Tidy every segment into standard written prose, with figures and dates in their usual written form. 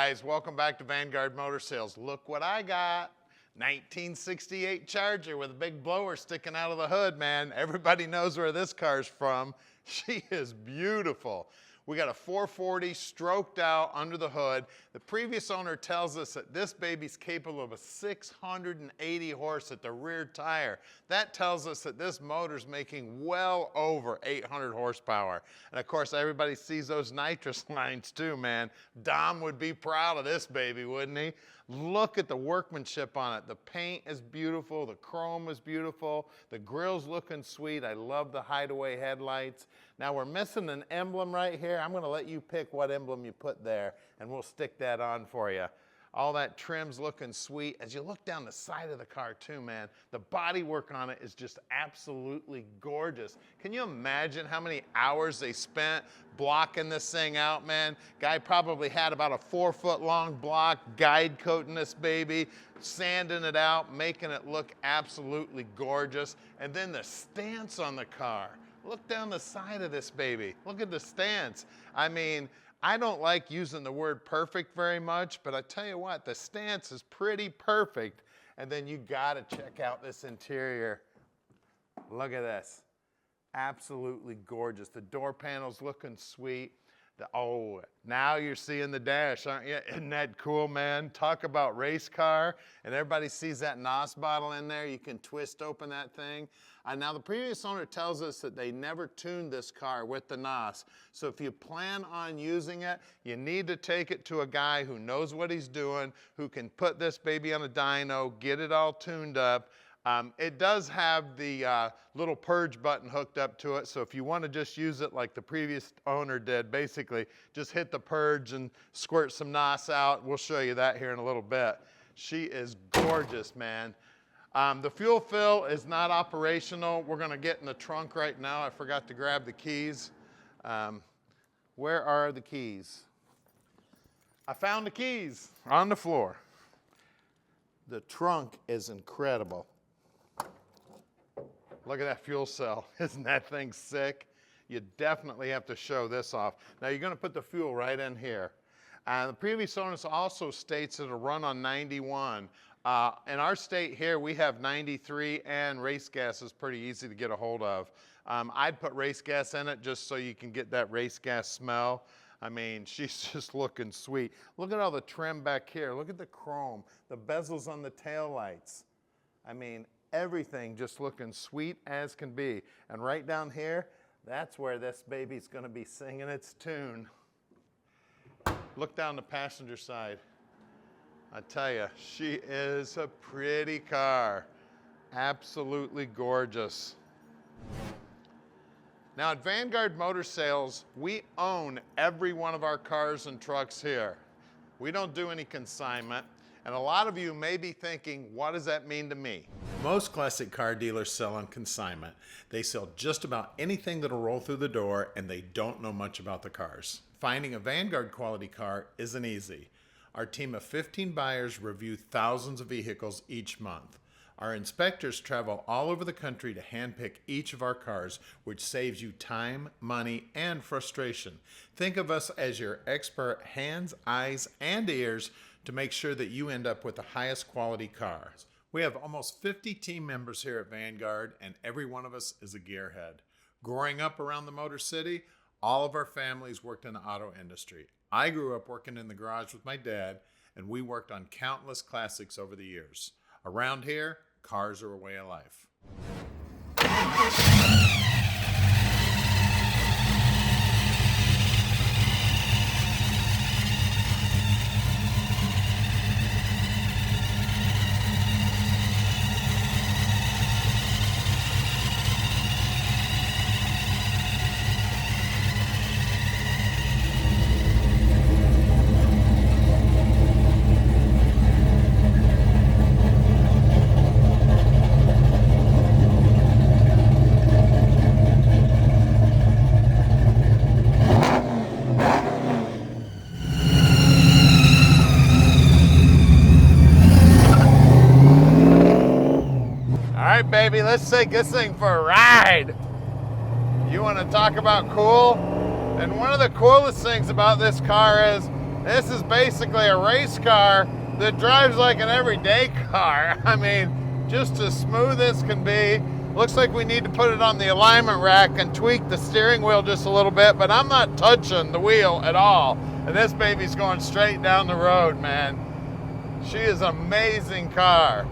guys, welcome back to Vanguard Motor Sales. Look what I got. 1968 Charger with a big blower sticking out of the hood, man. Everybody knows where this car's from. She is beautiful. We got a 440 stroked out under the hood. The previous owner tells us that this baby's capable of a 680 horse at the rear tire. That tells us that this motor's making well over 800 horsepower. And of course, everybody sees those nitrous lines too, man. Dom would be proud of this baby, wouldn't he? Look at the workmanship on it. The paint is beautiful. The chrome is beautiful. The grill's looking sweet. I love the hideaway headlights. Now we're missing an emblem right here. I'm going to let you pick what emblem you put there, and we'll stick that on for you. All that trim's looking sweet. As you look down the side of the car too, man, the body work on it is just absolutely gorgeous. Can you imagine how many hours they spent blocking this thing out, man? Guy probably had about a 4-foot long block, guide coating this baby, sanding it out, making it look absolutely gorgeous. And then the stance on the car. Look down the side of this baby. Look at the stance. I mean, I don't like using the word perfect very much, but I tell you what, the stance is pretty perfect. And then you gotta check out this interior. Look at this. Absolutely gorgeous. The door panel's looking sweet. Oh, now you're seeing the dash, aren't you? Isn't that cool, man? Talk about race car. And everybody sees that NOS bottle in there. You can twist open that thing. Now, the previous owner tells us that they never tuned this car with the NOS. So if you plan on using it, you need to take it to a guy who knows what he's doing, who can put this baby on a dyno, get it all tuned up. It does have the little purge button hooked up to it, so if you want to just use it like the previous owner did, basically just hit the purge and squirt some NOS out. We'll show you that here in a little bit. She is gorgeous, man. The fuel fill is not operational. We're going to get in the trunk right now. I forgot to grab the keys. Where are the keys? I found the keys on the floor. The trunk is incredible. Look at that fuel cell. Isn't that thing sick? You definitely have to show this off. Now you're going to put the fuel right in here. The previous owner also states it'll run on 91. In our state here, we have 93, and race gas is pretty easy to get a hold of. I'd put race gas in it just so you can get that race gas smell. I mean, she's just looking sweet. Look at all the trim back here. Look at the chrome, the bezels on the taillights. I mean, everything just looking sweet as can be. And right down here, that's where this baby's gonna be singing its tune. Look down the passenger side. I tell you, she is a pretty car. Absolutely gorgeous. Now at Vanguard Motor Sales, we own every one of our cars and trucks here. We don't do any consignment. And a lot of you may be thinking, what does that mean to me? Most classic car dealers sell on consignment. They sell just about anything that'll roll through the door, and they don't know much about the cars. Finding a Vanguard quality car isn't easy. Our team of 15 buyers review thousands of vehicles each month. Our inspectors travel all over the country to handpick each of our cars, which saves you time, money, and frustration. Think of us as your expert hands, eyes, and ears to make sure that you end up with the highest quality cars. We have almost 50 team members here at Vanguard, and every one of us is a gearhead. Growing up around the Motor City, all of our families worked in the auto industry. I grew up working in the garage with my dad, and we worked on countless classics over the years. Around here, cars are a way of life. Baby, let's take this thing for a ride. You want to talk about cool? And one of the coolest things about this car is This is basically a race car that drives like an everyday car. I mean, just as smooth as can be. Looks like we need to put it on the alignment rack and tweak the steering wheel just a little bit, but I'm not touching the wheel at all. And this baby's going straight down the road, man. She is an amazing car.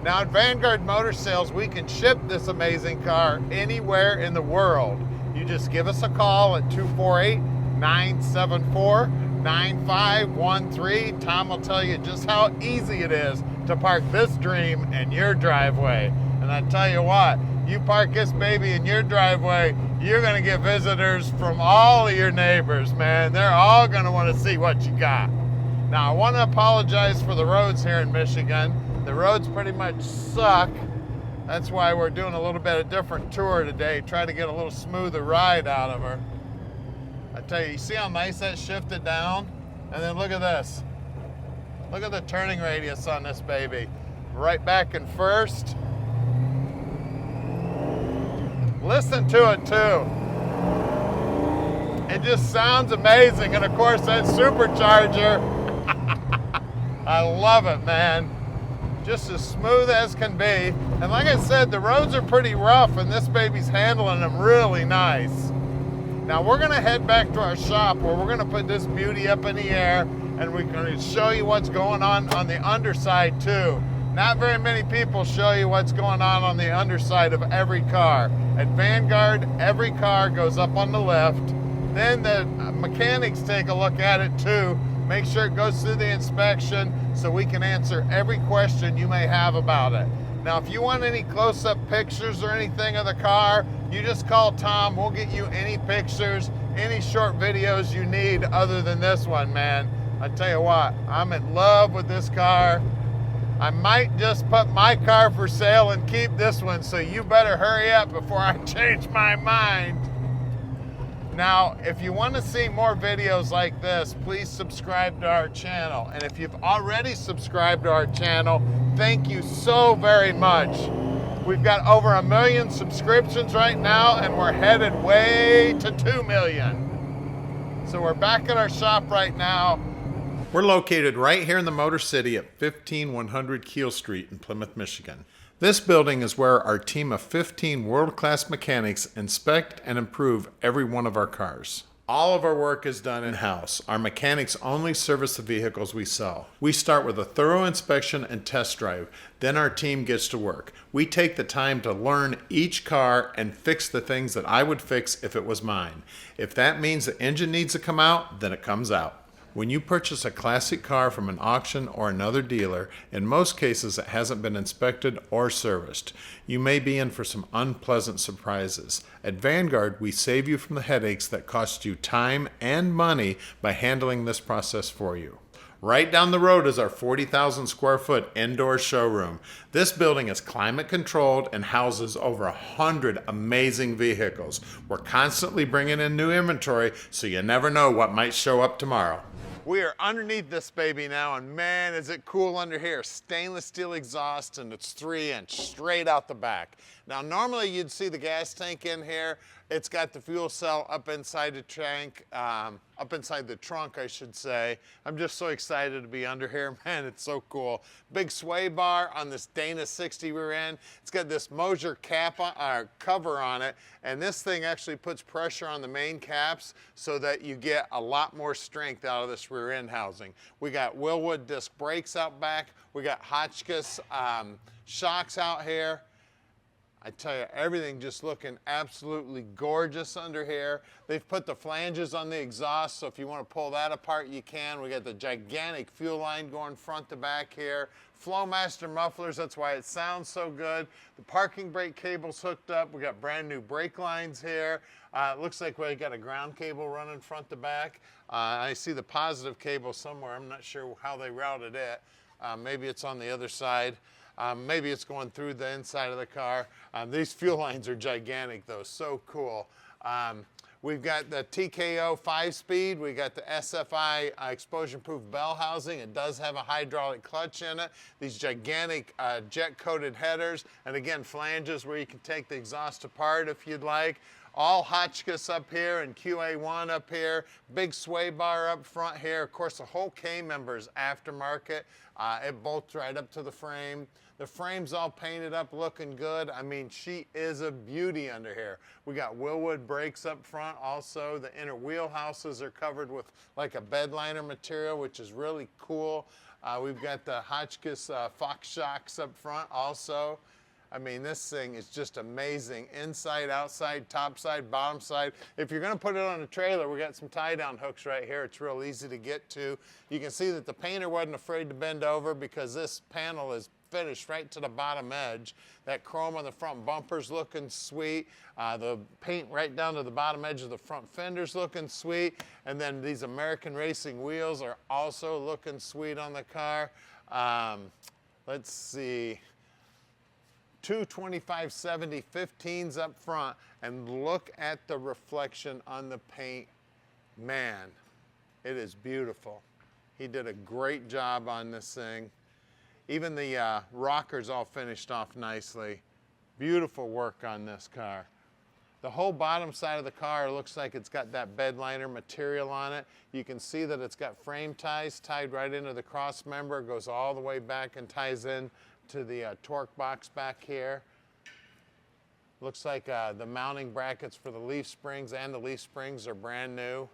Now at Vanguard Motor Sales, we can ship this amazing car anywhere in the world. You just give us a call at 248-974-9513. Tom will tell you just how easy it is to park this dream in your driveway. And I tell you what, you park this baby in your driveway, you're gonna get visitors from all of your neighbors, man. They're all gonna wanna see what you got. Now I wanna apologize for the roads here in Michigan. The roads pretty much suck. That's why we're doing a little bit of different tour today, try to get a little smoother ride out of her. I tell you see how nice that shifted down? And then look at this. Look at the turning radius on this baby. Right back in first. Listen to it too. It just sounds amazing. And of course that supercharger, I love it, man. Just as smooth as can be. And like I said, the roads are pretty rough and this baby's handling them really nice. Now we're gonna head back to our shop where we're gonna put this beauty up in the air and we're gonna show you what's going on the underside too. Not very many people show you what's going on the underside of every car. At Vanguard, every car goes up on the left. Then the mechanics take a look at it too, make sure it goes through the inspection so we can answer every question you may have about it. Now, if you want any close-up pictures or anything of the car, you just call Tom. We'll get you any pictures, any short videos you need other than this one, man. I tell you what, I'm in love with this car. I might just put my car for sale and keep this one, so you better hurry up before I change my mind. Now, if you want to see more videos like this, please subscribe to our channel. And if you've already subscribed to our channel, thank you so very much. We've got over 1 million subscriptions right now, and we're headed way to 2 million. So we're back at our shop right now. We're located right here in the Motor City at 15100 Keel Street in Plymouth, Michigan. This building is where our team of 15 world-class mechanics inspect and improve every one of our cars. All of our work is done in-house. Our mechanics only service the vehicles we sell. We start with a thorough inspection and test drive. Then our team gets to work. We take the time to learn each car and fix the things that I would fix if it was mine. If that means the engine needs to come out, then it comes out. When you purchase a classic car from an auction or another dealer, in most cases it hasn't been inspected or serviced. You may be in for some unpleasant surprises. At Vanguard, we save you from the headaches that cost you time and money by handling this process for you. Right down the road is our 40,000 square foot indoor showroom. This building is climate controlled and houses over 100 amazing vehicles. We're constantly bringing in new inventory, so you never know what might show up tomorrow. We are underneath this baby now, and man, is it cool under here. Stainless steel exhaust, and it's 3-inch straight out the back. Now, normally you'd see the gas tank in here. It's got the fuel cell up inside the tank, up inside the trunk, I should say. I'm just so excited to be under here, man, it's so cool. Big sway bar on this Dana 60 rear end. It's got this Mosier cover on it, and this thing actually puts pressure on the main caps so that you get a lot more strength out of this rear end housing. We got Willwood disc brakes out back. We got Hotchkiss shocks out here. I tell you, everything just looking absolutely gorgeous under here. They've put the flanges on the exhaust, so if you want to pull that apart, you can. We got the gigantic fuel line going front to back here. Flowmaster mufflers, that's why it sounds so good. The parking brake cable's hooked up. We got brand new brake lines here. It looks like we got a ground cable running front to back. I see the positive cable somewhere. I'm not sure how they routed it. Maybe it's on the other side. Maybe it's going through the inside of the car. These fuel lines are gigantic though, so cool. We've got the TKO 5-speed. We got the SFI explosion-proof bell housing. It does have a hydraulic clutch in it. These gigantic jet-coated headers. And again, flanges where you can take the exhaust apart if you'd like. All Hotchkiss up here and QA1 up here. Big sway bar up front here. Of course, the whole K-member is aftermarket. It bolts right up to the frame. The frame's all painted up, looking good. I mean, she is a beauty under here. We got Willwood brakes up front also. The inner wheelhouses are covered with like a bed liner material, which is really cool. We've got the Hotchkiss Fox shocks up front also. I mean, this thing is just amazing. Inside, outside, top side, bottom side. If you're gonna put it on a trailer, we got some tie-down hooks right here. It's real easy to get to. You can see that the painter wasn't afraid to bend over because this panel is finished right to the bottom edge. That chrome on the front bumper's looking sweet. The paint right down to the bottom edge of the front fender's looking sweet. And then these American Racing wheels are also looking sweet on the car. Let's see. Two 2570 15s up front, and look at the reflection on the paint. Man, it is beautiful. He did a great job on this thing. Even the rockers all finished off nicely. Beautiful work on this car. The whole bottom side of the car looks like it's got that bed liner material on it. You can see that it's got frame ties tied right into the cross member. It goes all the way back and ties in to the torque box back here. Looks like the mounting brackets for the leaf springs and the leaf springs are brand new.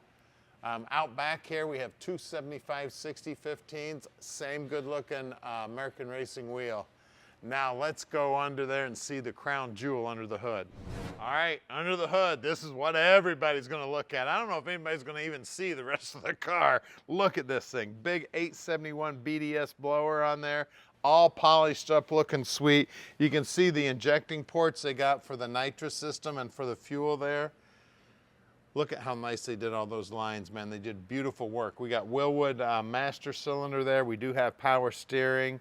Out back here we have two 75/60 15s, same good looking American Racing wheel. Now let's go under there and see the crown jewel under the hood. All right, under the hood, this is what everybody's gonna look at. I don't know if anybody's gonna even see the rest of the car. Look at this thing, big 871 BDS blower on there. All polished up, looking sweet. You can see the injecting ports they got for the nitrous system and for the fuel there. Look at how nice they did all those lines, man. They did beautiful work. We got Willwood master cylinder there. We do have power steering.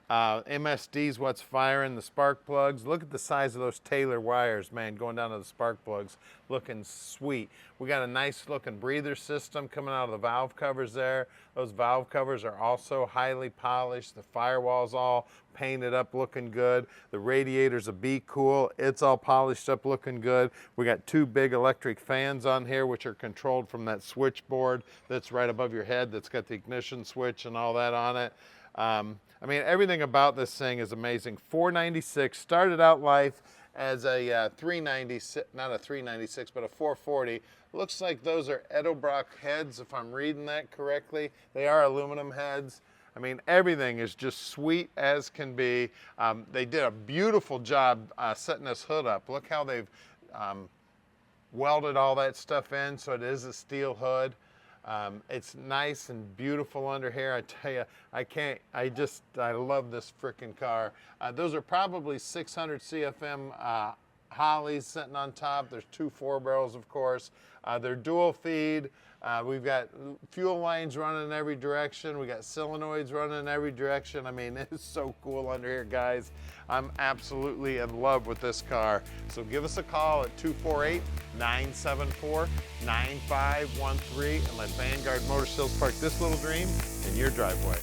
MSD's what's firing the spark plugs. Look at the size of those Taylor wires, man, going down to the spark plugs. Looking sweet. We got a nice looking breather system coming out of the valve covers there. Those valve covers are also highly polished. The firewall's all painted up, looking good. The radiator's a Be Cool. It's all polished up, looking good. We got two big electric fans on here, which are controlled from that switchboard that's right above your head that's got the ignition switch and all that on it. I mean, everything about this thing is amazing. 496, started out life as a 396, not a 396, but a 440. Looks like those are Edelbrock heads, if I'm reading that correctly. They are aluminum heads. I mean, everything is just sweet as can be. They did a beautiful job setting this hood up. Look how they've welded all that stuff in, so it is a steel hood. It's nice and beautiful under here. I tell you, I love this frickin' car. Those are probably 600 CFM Hollies sitting on top. There's two 4-barrels, of course. They're dual feed. We've got fuel lines running in every direction. We got solenoids running in every direction. I mean, it's so cool under here, guys. I'm absolutely in love with this car. So give us a call at 248-974-9513 and let Vanguard Motor Sales park this little dream in your driveway.